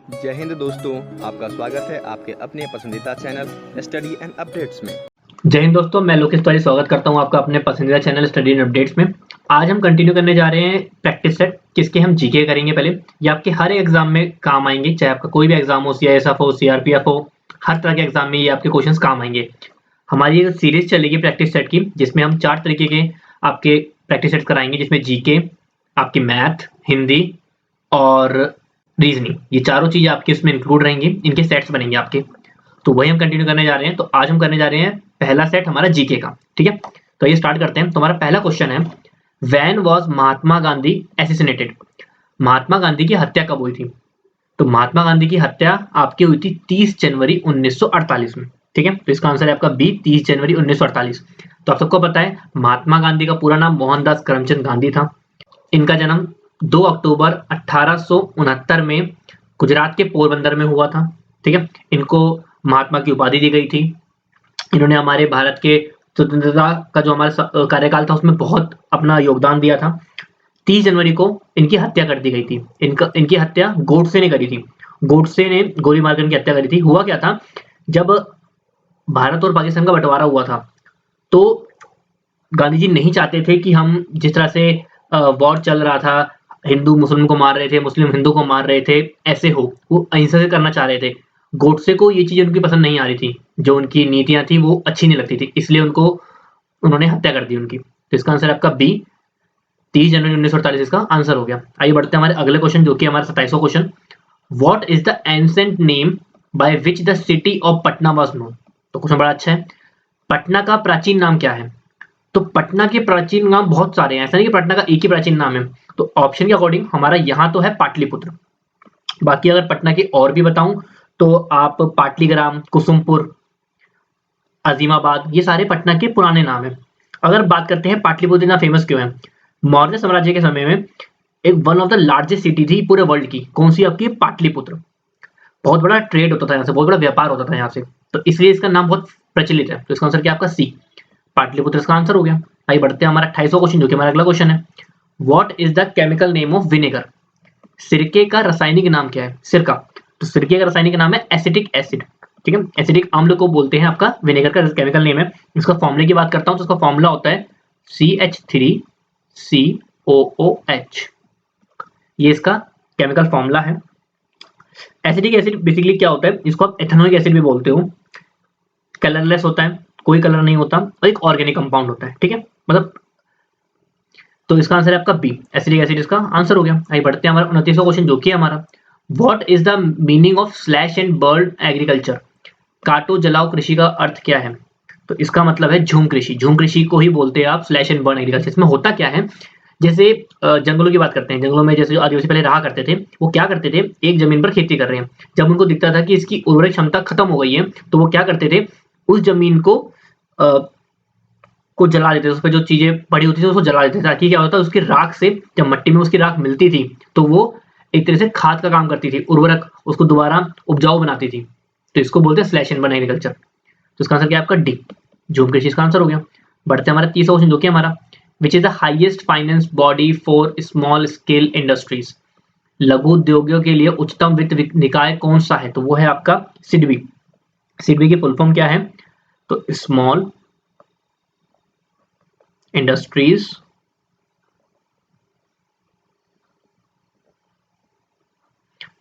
जय हिंद दोस्तों, आपका स्वागत है आपके अपने पसंदीदा चैनल स्टडी एंड अपडेट्स में। जय हिंद दोस्तों, मैं लोकेश तिवारी स्वागत करता हूं आपका अपने पसंदीदा चैनल स्टडी एंड अपडेट्स में। आज हम कंटिन्यू करने जा रहे हैं प्रैक्टिस सेट, किसके हम जीके करेंगे। पहले ये आपके हर एग्जाम में काम आएंगे, चाहे आपका कोई भी एग्जाम हो, सीआईएसएफ हो, सीआरपीएफ हो, हर तरह के एग्जाम में ये आपके क्वेश्चंस काम आएंगे। हमारी ये सीरीज चलेगी प्रैक्टिस सेट की, जिसमें हम 4 तरीके के आपके प्रैक्टिस सेट कराएंगे, जिसमें जीके, आपकी मैथ, हिंदी और रीजनिंग, ये चारों चीजें आपके इसमें इंक्लूड रहेंगी। इनके सेट्स बनेंगे आपके, तो वही हम कंटिन्यू करने जा रहे हैं। तो आज हम करने जा रहे हैं पहला सेट हमारा जीके का, ठीक है। तो ये स्टार्ट करते हैं। तो हमारा पहला क्वेश्चन है, व्हेन वाज महात्मा गांधी एसिसिनेटेड? महात्मा गांधी की हत्या कब हुई थी? तो महात्मा गांधी की हत्या आपकी हुई थी 30 जनवरी 1948 में, ठीक है। तो इसका आंसर है आपका बी, 30 जनवरी 1948। तो आप सबको पता है महात्मा गांधी का पूरा नाम मोहनदास करमचंद गांधी था। इनका जन्म 2 अक्टूबर 1869 में गुजरात के पोरबंदर में हुआ था, ठीक है। इनको महात्मा की उपाधि दी गई थी। इन्होंने हमारे भारत के स्वतंत्रता का जो हमारा कार्यकाल था उसमें बहुत अपना योगदान दिया था। 30 जनवरी को इनकी हत्या कर दी गई थी। इनकी हत्या गोडसे ने करी थी। गोडसे ने गोली मारकर इनकी हत्या करी थी। हुआ क्या था, जब भारत और पाकिस्तान का बंटवारा हुआ था तो गांधी जी नहीं चाहते थे कि हम जिस तरह से वॉर चल रहा था, हिंदू मुस्लिम को मार रहे थे, मुस्लिम हिंदू को मार रहे थे, ऐसे हो, वो अहिंसा से करना चाह रहे थे। गोडसे को ये चीज़ उनकी पसंद नहीं आ रही थी, जो उनकी नीतियाँ थी वो अच्छी नहीं लगती थी, इसलिए उन्होंने हत्या कर दी उनकी। तो इसका आंसर आपका बी, 30 जनवरी 1948 इसका आंसर हो गया। आइए बढ़ते हैं हमारे अगले क्वेश्चन, जो कि हमारा 27वां question. What is the ancient name by which the city of Patna was known? तो क्वेश्चन बड़ा अच्छा है। पटना का प्राचीन नाम क्या है? तो पटना के प्राचीन नाम बहुत सारे हैं, ऐसा नहीं कि पटना का एक ही प्राचीन नाम है। तो ऑप्शन के अकॉर्डिंग हमारा यहाँ तो है पाटलिपुत्र। बाकी अगर पटना के और भी बताऊं तो आप पाटलीग्राम, कुसुमपुर, अजीमाबाद, ये सारे पटना के पुराने नाम हैं। अगर बात करते हैं पाटलिपुत्र इतना फेमस क्यों है, मौर्य साम्राज्य के समय में एक one of the largest city थी पूरे वर्ल्ड की। कौन सी आपकी? पाटलिपुत्र। बहुत बड़ा ट्रेड होता था यहाँ से, बहुत बड़ा व्यापार होता था यहाँ से, तो इसलिए इसका नाम बहुत प्रचलित है। तो इसका आंसर क्या आपका सी, पाटलिपुत्र इसका आंसर हो गया। आइए बढ़ते हैं हमारा 28वां क्वेश्चन, जो कि हमारा अगला क्वेश्चन है। What is the chemical name of vinegar? सिरके का रासायनिक नाम क्या है? सिरका, तो सिरके का रासायनिक नाम है एसिटिक एसिड, ठीक है। एसिडिक अम्ल को बोलते हैं आपका विनेगर का केमिकल नेम है। इसका फॉर्मूले की बात करता हूं तो इसका फॉर्मूला होता है CH3COOH, ये इसका केमिकल फॉर्मूला है। एसिडिक एसिड बेसिकली क्या होता है, इसको आप एथेनोइक एसिड भी बोलते हो। कलरलेस होता है, कोई कलर नहीं होता, और एक ऑर्गेनिक कंपाउंड होता है, ठीक है, मतलब। तो इसका आंसर है आपका बी, एसिडिक एसिड इसका आंसर हो गया। आइए बढ़ते हैं हमारा 29वां क्वेश्चन, जो कि हमारा what is the meaning of slash and burn agriculture? काटो जलाओ कृषि का अर्थ क्या है? तो इसका मतलब है झूम कृषि। झूम कृषि को ही बोलते हैं आप स्लैश एंड बर्न एग्रीकल्चर। इसमें होता क्या है, जैसे जंगलों की बात करते हैं, जंगलों में जैसे आदिवासी पहले रहा करते थे, वो क्या करते थे, एक जमीन पर खेती कर रहे हैं, जब उनको दिखता था कि इसकी उर्वरक क्षमता खत्म हो गई है, तो वो क्या करते थे, उस जमीन को जला देते थे। उस पर जो चीजें पड़ी होती थी उसको जला देते थे, ताकि क्या होता है, उसकी राख से, जब मिट्टी में उसकी राख मिलती थी तो वो एक तरह से खाद का काम करती थी, उर्वरक, उसको दोबारा उपजाऊ बनाती थी। तो इसको बोलते हैं स्लैश एंड बर्न एग्रीकल्चर। तो इसका आंसर क्या है आपका डी, झूम कृषि इसका आंसर हो गया। बढ़ते हैं हमारा 30वां क्वेश्चन, जो कि हमारा which is the highest finance body for small scale industries? लघु उद्योगों के लिए उच्चतम वित्त निकाय कौन सा है? तो वो है आपका सिडबी। सिडबी की फुल फॉर्म क्या है? तो small industries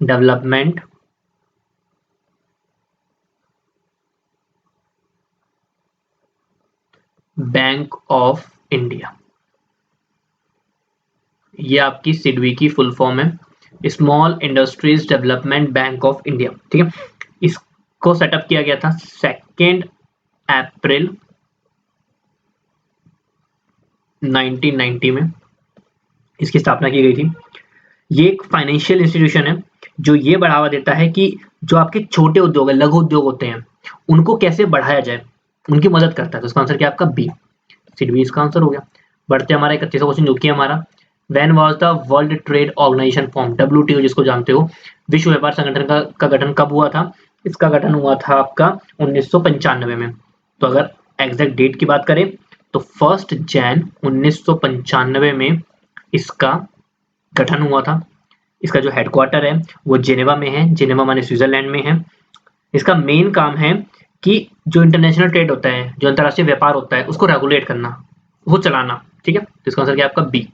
development bank of India, ये आपकी सिडबी की फुल फॉर्म है, small industries development bank of India, ठीक है। इसको सेटअप किया गया था 2 अप्रैल 1990 में, इसकी स्थापना की गई थी। ये एक फाइनेंशियल इंस्टीट्यूशन है जो ये बढ़ावा देता है कि जो आपके छोटे उद्योग है, लघु उद्योग होते हैं, उनको कैसे बढ़ाया जाए, उनकी मदद करता है। तो इसका आंसर क्या आपका बी, सिडबी इसका आंसर हो गया। बढ़ते हमारा 31वां क्वेश्चन, जो कि हमारा when was the world trade organization form? WTO जिसको जानते हो, विश्व व्यापार संगठन का गठन कब हुआ था? इसका गठन हुआ था आपका 1995 में। तो अगर एग्जैक्ट डेट की बात करें तो 1 जनवरी 1995 में इसका गठन हुआ था। इसका जो हेडक्वार्टर है वो जेनेवा में है, जेनेवा माने स्विट्जरलैंड में है। इसका मेन काम है कि जो इंटरनेशनल ट्रेड होता है, जो अंतर्राष्ट्रीय व्यापार होता है, उसको रेगुलेट करना, वो चलाना, ठीक है। तो इसका आंसर क्या है आपका बी,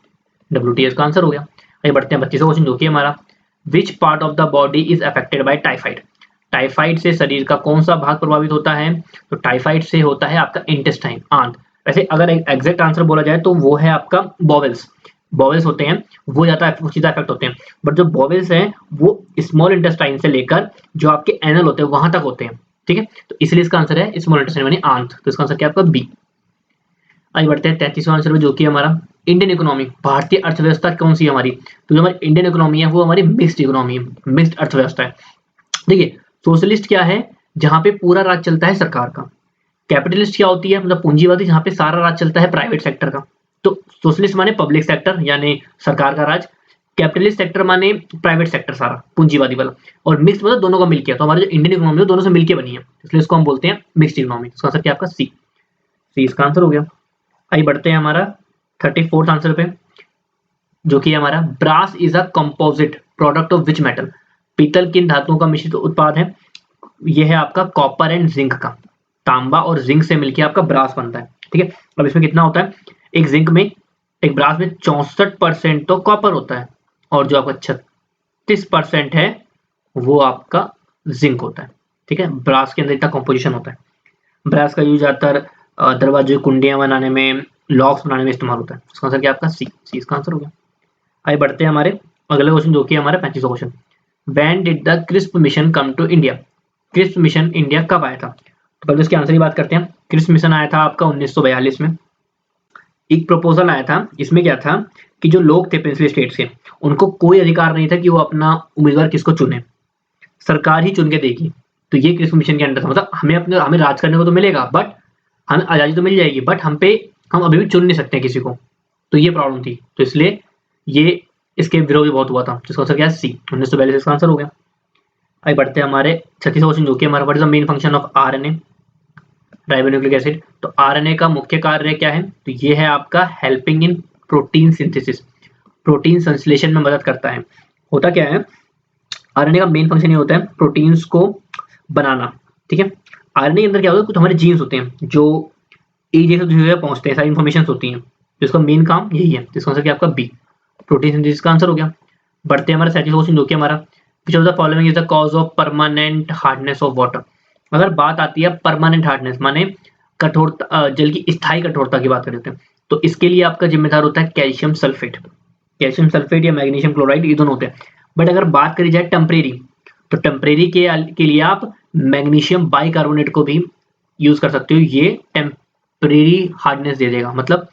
WTO का आंसर हो गया। आइए बढ़ते हैं 32वां क्वेश्चन जो कि हमारा, which part of the body is affected by typhoid. Typhoid से शरीर का कौन सा भाग प्रभावित होता है? तो टाइफाइड से होता है आपका इंटेस्टाइन, आंत। वैसे अगर एग्जैक्ट आंसर बोला जाए तो वो है आपका बॉवेल्स। बॉवेल्स होते हैं वो ज्यादा सीधा इफेक्ट होते हैं, बट जो बॉवेल्स हैं वो स्मॉल इंटेस्टाइन से लेकर जो आपके एनल होते हैं वहां तक होते हैं, ठीक है। तो इसलिए इसका आंसर है स्मॉल इंटेस्टाइन यानी आंत। तो इसका आंसर क्या आपका बी। आइए बढ़ते हैं 33वां आंसर में जो कि हमारा इंडियन इकोनॉमी, भारतीय अर्थव्यवस्था कौन सी है हमारी? तो जो हमारी इंडियन इकोनॉमी है वो हमारी मिक्स्ड इकोनॉमी है, मिक्स्ड अर्थव्यवस्था है। देखिए सोशलिस्ट क्या है? जहां पे पूरा राज चलता है सरकार का। कैपिटलिस्ट क्या होती है? मतलब पूंजीवादी, जहां पे सारा राज चलता है प्राइवेट सेक्टर का। तो सोशलिस्ट माने पब्लिक सेक्टर यानी सरकार का राज, कैपिटलिस्ट सेक्टर माने प्राइवेट सेक्टर सारा पूंजीवादी वाला, और मिक्स मतलब दोनों का मिलकर। तो हमारी जो इंडियन इकोनॉमी है दोनों से मिलकर बनी है, इसलिए इसको हम बोलते हैं मिक्स्ड इकोनॉमी। इसका आंसर क्या आपका सी, सी इसका आंसर हो गया। आइए बढ़ते हैं हमारा 34th आंसर पे जो कि हमारा, brass is a composite product of which metal. पीतल किन धातुओं का मिश्रित उत्पाद है? ये है आपका कॉपर एंड जिंक का। तांबा और जिंक से मिलकर आपका ब्रास बनता है, ठीक है। अब इसमें कितना होता है? एक जिंक में, एक ब्रास में 64% तो कॉपर होता है, और जो आपका 36% है वो आपका जिंक होता है, ठीक है। ब्रास के अंदर इतना कॉम्पोजिशन होता है। ब्रास का यूज ज्यादातर दरवाजे, कुंडियां बनाने में, लॉक्स बनाने में इस्तेमाल होता है। इसका आंसर क्या आपका सी, सी इसका आंसर हो गया। आइए बढ़ते हैं हमारे अगले क्वेश्चन जो कि हमारा 35वां question, when did the Cripps mission come to India. Cripps mission India कब आया था? तो पहले उसके आंसर की बात करते हैं। क्रिस्प मिशन आया था आपका 1942 में। एक प्रपोजल आया था, इसमें क्या था कि जो लोग थे प्रिंसली स्टेट्स के, उनको कोई अधिकार नहीं था कि वो अपना उम्मीदवार किसको चुने, सरकार ही चुन के देगी। तो ये क्रिस्प मिशन के अंडर था, मतलब हमें राज करने को तो मिलेगा, बट हमें आज़ादी तो मिल जाएगी, बट हम अभी भी चुन नहीं सकते किसी को। तो ये प्रॉब्लम थी, तो इसलिए ये इसके विरोध भी बहुत हुआ था। जिसका आंसर क्या है सी, 1942 इसका आंसर हो गया। आइए बढ़ते हैं हमारे 36वां क्वेश्चन जो कि हमारा, what is the main function of RNA, ribonucleic acid. तो आरएनए का मुख्य कार्य क्या है? तो ये है आपका helping in protein synthesis, protein संश्लेषण में मदद करता है। होता क्या है, आरएनए का मेन फंक्शन ये होता है प्रोटीन्स को बनाना, ठीक है। आरएनए के अंदर क्या होता है, कुछ हमारे जीन्स होते हैं जो एक जैसे दूसरी जगह पहुंचते हैं, सारी इन्फॉर्मेशन होती हैं, जिसका मेन काम यही है। इसका आंसर क्या आपका बी, प्रोटीन सिंथेसिस का आंसर हो गया। बढ़ते हैं हमारे 37वां क्वेश्चन जो कि हमारा, which of the following is the cause of permanent hardness of water. अगर बात आती है परमानेंट हार्डनेस माने कठोरता, जल की स्थायी कठोरता की बात कर रहे हैं, तो इसके लिए आपका जिम्मेदार होता है कैल्शियम सल्फेट। कैल्शियम सल्फेट या मैग्नीशियम क्लोराइड, ये दोनों होते हैं। बट अगर बात करी जाए टेम्परेरी, तो टेम्परेरी के लिए आप मैग्नीशियम बाइकार्बोनेट को भी यूज कर सकते हो। ये टेम्परेरी हार्डनेस दे देगा, मतलब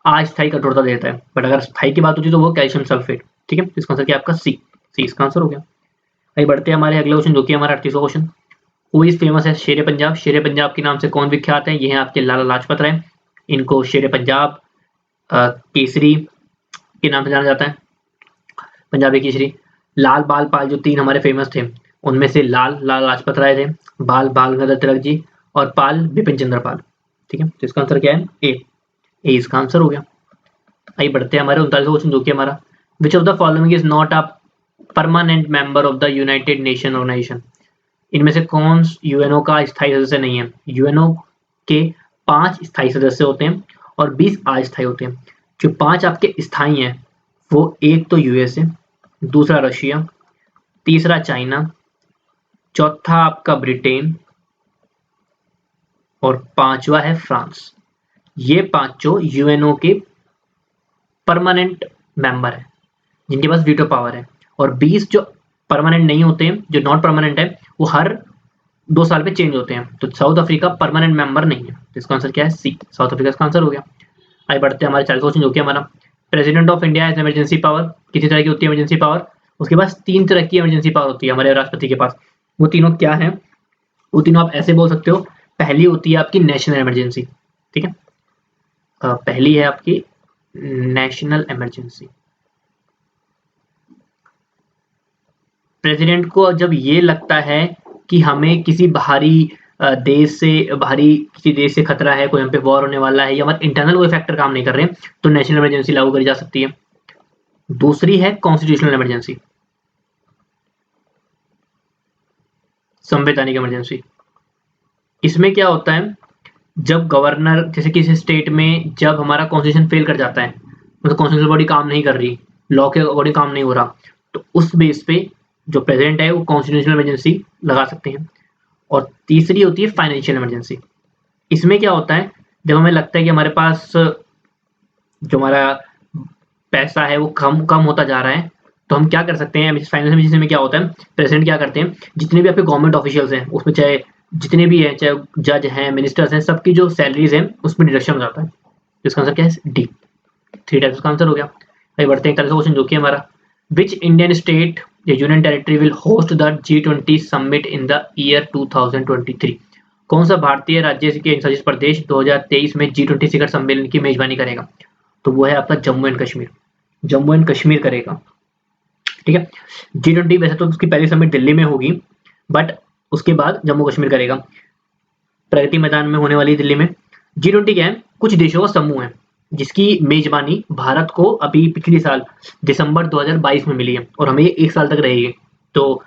अस्थायी कठोरता देता है। बट अगर स्थायी की बात होती है तो वो कैल्शियम सल्फेट, ठीक है। इसका आंसर क्या आपका सी, सी इसका आंसर हो गया। आइए बढ़ते हैं हमारे अगले क्वेश्चन जो कि हमारा 38वां क्वेश्चन, हु इज फेमस है शेर पंजाब। शेर पंजाब के नाम से कौन विख्यात है? ये है आपके लाला लाजपत राय। इनको शेर पंजाब, केसरी के नाम से जाना जाता है, पंजाबी केसरी। लाल बाल पाल जो तीन हमारे फेमस थे, उनमें से लाल लाला लाजपत राय थे, बाल बाल गंगाधर तिलक जी, और पाल बिपिन चंद्र पाल, ठीक है। तो इसका आंसर क्या है? ए, ए इसका आंसर हो गया। आइए बढ़ते हैं हमारे 39वां क्वेश्चन जो कि हमारा, which of the following is not a permanent member of the united nation organization. इनमें से कौन यूएनओ का स्थायी सदस्य नहीं है? यूएनओ के 5 स्थायी सदस्य होते हैं और 20 अस्थायी होते हैं। जो 5 आपके स्थायी हैं वो, एक तो यूएसए, दूसरा रशिया, तीसरा चाइना, चौथा आपका ब्रिटेन, और 5वां है फ्रांस। ये पांचों यूएनओ के परमानेंट मेंबर है जिनके पास वीटो पावर है, और 20 जो परमानेंट नहीं होते हैं, जो नॉन परमानेंट है, वो हर 2 साल पे चेंज होते हैं। तो साउथ अफ्रीका परमानेंट मेंबर नहीं है, तो इसका आंसर क्या है? सी, साउथ अफ्रीका इसका आंसर हो गया। आइए बढ़ते हैं हमारे 40वां क्वेश्चन जो कि हमारा, president of India has emergency power. किसी तरह की होती है इमरजेंसी पावर? उसके पास 3 तरह की इमरजेंसी पावर होती है हमारे राष्ट्रपति के पास। वो तीनों क्या है? वो तीनों आप ऐसे बोल सकते हो, पहली होती है आपकी नेशनल इमरजेंसी, ठीक है। पहली है आपकी नेशनल इमरजेंसी। प्रेसिडेंट को जब ये लगता है कि हमें किसी बाहरी किसी देश से खतरा है, कोई हम पे वॉर होने वाला है, या हमारे इंटरनल कोई फैक्टर काम नहीं कर रहे हैं, तो नेशनल इमरजेंसी लागू करी जा सकती है। दूसरी है कॉन्स्टिट्यूशनल इमरजेंसी, संवैधानिक इमरजेंसी। इसमें क्या होता है, जब गवर्नर, जैसे किसी स्टेट में जब हमारा कॉन्स्टिट्यूशन फेल कर जाता है, मतलब कॉन्स्टिट्यूशन बॉडी काम नहीं कर रही, लॉ के अकॉर्डिंग काम नहीं हो रहा, तो उस बेस पे जो प्रेसिडेंट है वो कॉन्स्टिट्यूशनल इमरजेंसी लगा सकते हैं। और तीसरी होती है फाइनेंशियल इमरजेंसी। इसमें क्या होता है, जब हमें लगता है कि हमारे पास जो हमारा पैसा है वो कम कम होता जा रहा है, तो हम क्या कर सकते हैं, फाइनेंशियल इमरजेंसी में क्या होता है, प्रेसिडेंट क्या करते हैं, जितने भी आपके गवर्नमेंट ऑफिशियल्स हैं उसमें, चाहे जितने भी हैं, चाहे जज हैं, मिनिस्टर्स हैं, सबकी जो सैलरीज हैं उसमें डिडक्शन हो जाता है। तो इसका आंसर क्या है, डी। 3 टाइप्स का आंसर हो गया। आगे बढ़ते हैं 41वां क्वेश्चन, जो कि हमारा विच इंडियन स्टेट या union territory will host the G20 summit in the year 2023। कौन सा भारतीय राज्य के शासित प्रदेश 2023 में G20 शिखर सम्मेलन की मेजबानी करेगा? तो वो है आपका जम्मू एंड कश्मीर। जम्मू एंड कश्मीर करेगा, ठीक है। G20 वैसे तो उसकी पहली समिट दिल्ली में होगी, बट उसके बाद जम्मू कश्मीर करेगा, प्रगति मैदान में होने वाली दिल्ली में। G20 क्या है, कुछ देशों का समूह है जिसकी मेजबानी भारत को अभी पिछले साल दिसंबर 2022 में मिली है, और हमें ये 1 साल तक रहेगी। तो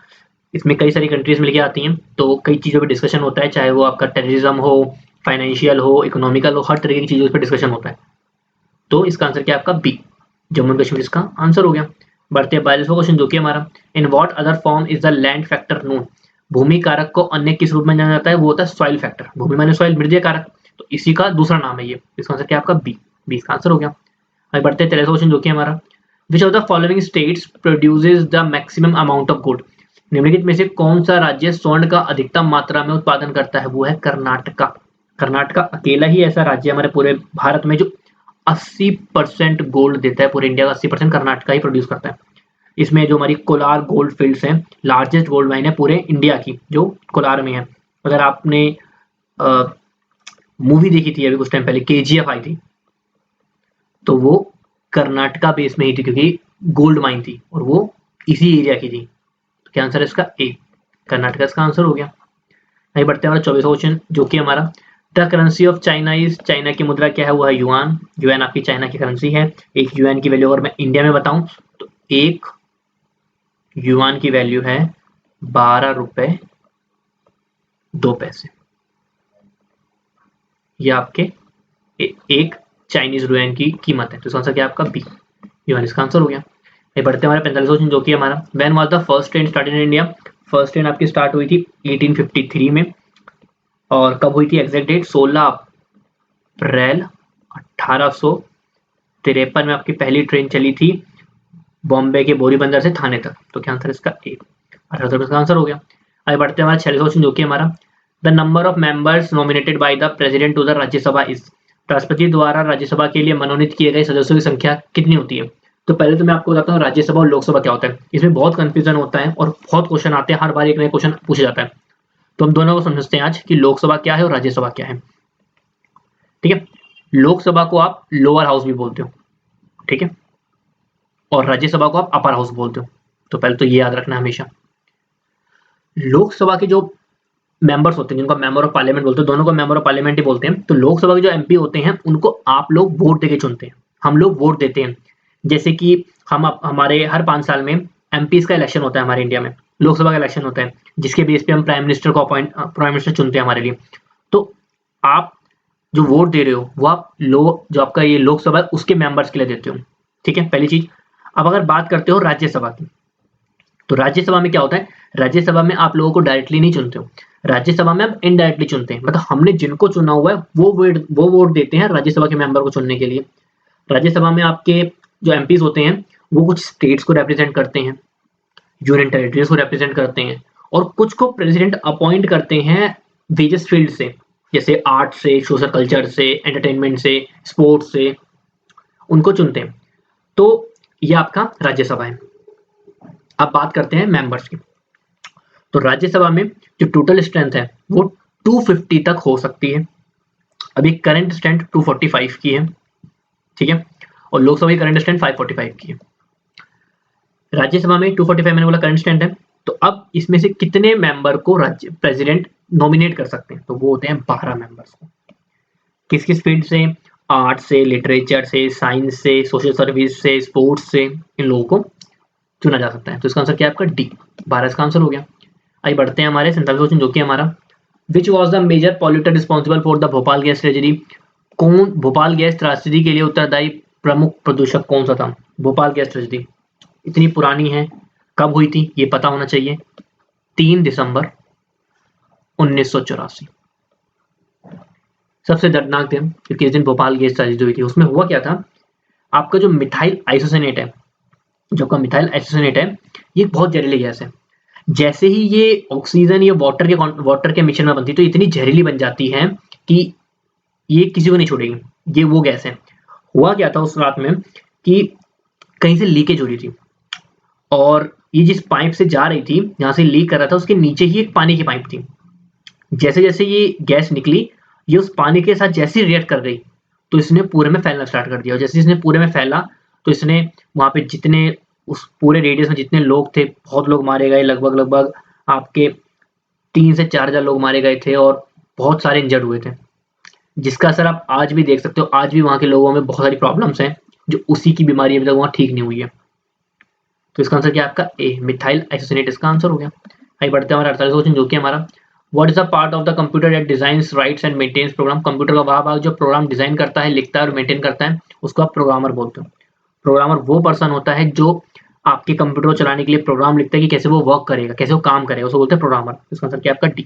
इसमें कई सारी कंट्रीज मिलके आती हैं, तो कई चीज़ों पे डिस्कशन होता है, चाहे वो आपका टेररिज्म हो, फाइनेंशियल हो, इकोनॉमिकल हो, हर तरीके की चीज़ों पर डिस्कशन होता है। तो इसका आंसर क्या है आपका बी, जम्मू एंड कश्मीर इसका आंसर हो गया। बढ़ते हैं 42वां क्वेश्चन, जो कि हमारा in what other form is the land factor known. भूमि कारक को अन्य किस रूप में जाना जाता है, वो होता है सॉइल फैक्टर। भूमि माने सॉइल, मृदीय कारक, तो इसी का दूसरा नाम है ये। इसका आंसर क्या है आपका बी, 20 का आंसर हो गया। आगे बढ़ते हैं 43वां क्वेश्चन, जो कि हमारा which of the following states produces the maximum amount of good. निम्नलिखित में से कौन सा राज्य स्वर्ण का अधिकतम मात्रा में उत्पादन करता है? वो है कर्नाटका। कर्नाटका अकेला ही ऐसा राज्य है हमारे पूरे भारत में जो 80% गोल्ड देता है। पूरे इंडिया का 80% कर्नाटका ही प्रोड्यूस करता है। इसमें जो हमारी कोलार गोल्ड फील्ड्स हैं, लार्जेस्ट गोल्ड माइन है पूरे इंडिया की, जो कोलार में है। अगर आपने मूवी देखी थी अभी कुछ टाइम पहले, KGF आई थी, तो वो कर्नाटका बेस में ही थी, क्योंकि गोल्ड माइन थी और वो इसी एरिया की थी। तो क्या आंसर है इसका, ए, कर्नाटका इसका आंसर हो गया। आगे बढ़ते हैं हमारा 24वां क्वेश्चन, जो कि हमारा the currency of China is, China की मुद्रा क्या है, वो है युआन। युआन आपकी चाइना की करेंसी है। एक युआन की वैल्यू अगर मैं इंडिया में बताऊं, तो एक युआन की वैल्यू है 12 रुपए 2 पैसे। ये आपके एक चाइनीज युआन की कीमत है। तो इसका आंसर क्या है आपका बी, युआन इसका आंसर हो गया। ये बढ़ते हमारे 45वां क्वेश्चन, जो कि हमारा when was the first train started in India. First train आपकी स्टार्ट हुई थी 1853 में, और कब हुई थी एग्जैक्ट डेट, 16 अप्रैल 1853 में आपकी पहली ट्रेन चली थी बॉम्बे के बोरी बंदर से थाने तक। तो क्या आंसर इसका ए, 18 का आंसर हो गया। आगे बढ़ते हैं हमारा 46वां क्वेश्चन, जो कि हमारा the number of members nominated by the president to the Rajya Sabha is. राष्ट्रपति द्वारा राज्यसभा के लिए मनोनीत किए गए सदस्यों की संख्या कितनी होती है? तो पहले तो मैं आपको बताता हूँ राज्यसभा और लोकसभा क्या होता है। इसमें बहुत कंफ्यूजन होता है और बहुत क्वेश्चन आते हैं, हर बार एक नया क्वेश्चन पूछा जाता है। तो हम दोनों को समझते हैं आज कि लोकसभा क्या है और राज्यसभा क्या है, ठीक है। लोकसभा को आप लोअर हाउस भी बोलते हो, ठीक है, और राज्यसभा को आप अपर हाउस बोलते हो। तो पहले तो ये याद रखना हमेशा। लोकसभा के जो मेंबर्स होते हैं, जिनको मेंबर ऑफ पार्लियामेंट बोलते हैं, दोनों को मेंबर ऑफ पार्लियामेंट ही बोलते हैं। तो लोकसभा के जो MP होते हैं उनको आप लोग वोट देके चुनते हैं, हम लोग वोट देते हैं। जैसे कि हमारे हर 5 साल में MPs का इलेक्शन होता है हमारे इंडिया में, लोकसभा का इलेक्शन होता है, जिसके बेस पे हम प्राइम मिनिस्टर चुनते हैं हमारे लिए। तो आप जो वोट दे रहे हो वो आप जो आपका ये लोकसभा है उसके मेंबर्स के लिए देते हो, ठीक है, पहली चीज। अब अगर बात करते हो राज्यसभा की, तो राज्यसभा में क्या होता है, राज्यसभा में आप लोगों को डायरेक्टली नहीं चुनते हो, राज्यसभा में हम इनडायरेक्टली चुनते हैं। मतलब हमने जिनको चुना हुआ है वो वोट देते हैं राज्यसभा के मेंबर को चुनने के लिए। राज्यसभा में आपके जो MPs होते हैं वो कुछ स्टेट्स को रिप्रेजेंट करते हैं, यूनियन टेरिटरीज को रिप्रेजेंट करते हैं, और कुछ को प्रेसिडेंट अपॉइंट करते हैं वेरियस फील्ड से, जैसे आर्ट से, सोशल कल्चर से, एंटरटेनमेंट से, स्पोर्ट्स से, उनको चुनते हैं। तो ये आपका राज्यसभा है। अब बात करते हैं मेंबर्स की। तो राज्यसभा में जो टोटल स्ट्रेंथ है वो 250 तक हो सकती है। अभी करंट स्ट्रेंथ 245 की है, ठीक है, और लोकसभा की करंट स्ट्रेंथ 545 की है। राज्यसभा में 245 मैंने बोला करंट स्ट्रेंथ है। तो अब इसमें से कितने मेंबर को राज्य प्रेसिडेंट नॉमिनेट कर सकते हैं? तो वो होते हैं 12 मेंबर्स को। किस किस फील्ड से? आर्ट से, लिटरेचर से, साइंस से, सोशल सर्विस से, स्पोर्ट्स से, इन लोगों को चुना जा सकता है। तो इसका आंसर क्या है आपका डी, 12 इसका आंसर हो गया। आइए बढ़ते हैं हमारे 47 क्वेश्चन, जो कि हमारा which was the major polluter responsible for the Bhopal gas tragedy. कौन भोपाल गैस त्रासदी के लिए उत्तरदायी प्रमुख प्रदूषक कौन सा था? भोपाल गैस ट्रेजेडी इतनी पुरानी है, कब हुई थी ये पता होना चाहिए। 3 दिसंबर 1984, सबसे दर्दनाक दिन, क्योंकि इस दिन भोपाल गैस ट्रेजेडी हुई थी। उसमें हुआ क्या था, आपका जो मिथाइल आइसोसिनेट है, जो का मिथाइल आइसोसिनेट है, ये बहुत जहरीली गैस है। जैसे ही ये ऑक्सीजन या वाटर के मिश्रण में बनती है तो इतनी जहरीली बन जाती है कि ये किसी को नहीं छोड़ेगी। ये वो गैस है। हुआ क्या था उस रात में कि कहीं से लीकेज हो रही थी और ये जिस पाइप से जा रही थी, जहां से लीक कर रहा था, उसके नीचे ही एक पानी की पाइप थी। जैसे जैसे ये गैस निकली, ये उस पानी के साथ जैसे ही रिएक्ट कर गई तो इसने पूरे में फैलना स्टार्ट कर दिया। और जैसे इसने पूरे में फैला तो इसने वहां पे जितने उस पूरे रेडियस में जितने लोग थे, बहुत लोग मारे गए। लगभग आपके 3 से 4 हजार लोग मारे गए थे और बहुत सारे इंजर्ड हुए थे, जिसका असर आप आज भी देख सकते हो। आज भी वहां के लोगों में बहुत सारी प्रॉब्लम्स हैं, जो उसी की बीमारी अभी तक वहां ठीक नहीं हुई है। तो इसका आंसर क्या है आपका ए, मिथाइल आइसोसिनेट इसका आंसर हो गया। आइए बढ़ते हैं हमारा 48 क्वेश्चन, जो कि हमारा what is the part of the computer that designs, writes and maintains program. Computer का वह भाग जो प्रोग्राम डिजाइन करता है, लिखता है और मेंटेन करता है, उसको आप प्रोग्रामर बोलते हो। प्रोग्रामर वो पर्सन होता है जो आपके कंप्यूटर को चलाने के लिए प्रोग्राम लिखता है कि कैसे वो वर्क करेगा, कैसे वो काम करेगा, उसको बोलते हैं प्रोग्रामर। इसका आंसर क्या आपका डी।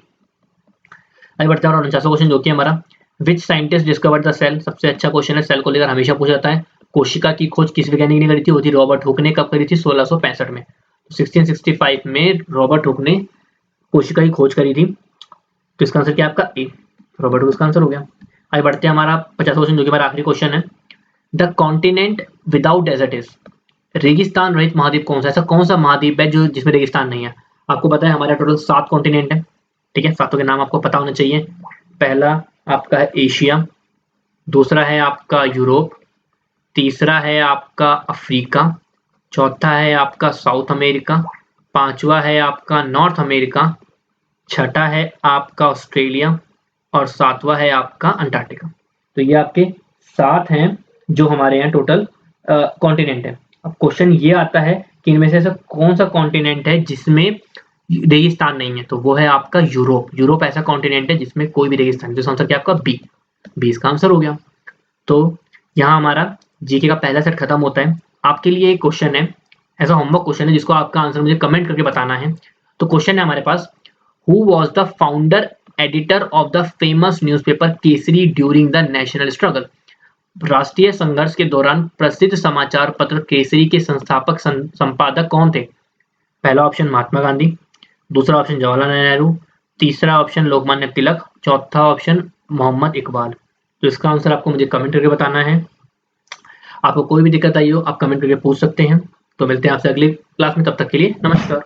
आइए बढ़ते हैं और 49वां क्वेश्चन, जो कि हमारा which scientist discovered the cell. सबसे अच्छा क्वेश्चन है, सेल को लेकर हमेशा पूछा जाता है। कोशिका की खोज किस वैज्ञानिक ने करी थी? वो थी रॉबर्ट हुक ने। कब करी थी? 1665 में। 1665 में रॉबर्ट हुक ने कोशिका की खोज करी थी। तो इसका आंसर क्या आपका ए, रॉबर्ट हुक इसका आंसर हो गया। आइए बढ़ते हैं हमारा 50वां क्वेश्चन, जो कि हमारा आखिरी क्वेश्चन है। The continent without desert is. रेगिस्तान रहित महाद्वीप कौन सा? ऐसा कौन सा महाद्वीप है जो जिसमें रेगिस्तान नहीं है? आपको पता है हमारे टोटल 7 कॉन्टिनेंट है, ठीक है। सातों के नाम आपको पता होने चाहिए। पहला आपका है एशिया, दूसरा है आपका यूरोप, तीसरा है आपका अफ्रीका, चौथा है आपका साउथ अमेरिका, पांचवा है आपका नॉर्थ अमेरिका, छठा है आपका ऑस्ट्रेलिया और सातवां है आपका अंटार्कटिका। तो ये आपके 7 हैं जो हमारे यहाँ टोटल कॉन्टिनेंट है। अब क्वेश्चन ये आता है कि इनमें से ऐसा कौन सा कॉन्टिनेंट है जिसमें रेगिस्तान नहीं है? तो वो है आपका यूरोप। यूरोप ऐसा कॉन्टिनेंट है जिसमें कोई भी रेगिस्तान नहीं। तो आंसर क्या आपका बी, बी इसका आंसर हो गया। तो यहाँ हमारा जीके का पहला सेट खत्म होता है। आपके लिए एक क्वेश्चन है, ऐसा होमवर्क क्वेश्चन है जिसको आपका आंसर मुझे कमेंट करके बताना है। तो क्वेश्चन है हमारे पास, who was the founder editor of the famous newspaper Kesari during the national struggle. राष्ट्रीय संघर्ष के दौरान प्रसिद्ध समाचार पत्र केसरी के संस्थापक संपादक कौन थे? पहला ऑप्शन महात्मा गांधी, दूसरा ऑप्शन जवाहरलाल नेहरू, तीसरा ऑप्शन लोकमान्य तिलक, चौथा ऑप्शन मोहम्मद इकबाल। तो इसका आंसर आपको मुझे कमेंट करके बताना है। आपको कोई भी दिक्कत आई हो आप कमेंट करके पूछ सकते हैं। तो मिलते हैं आपसे अगली क्लास में, तब तक के लिए नमस्कार।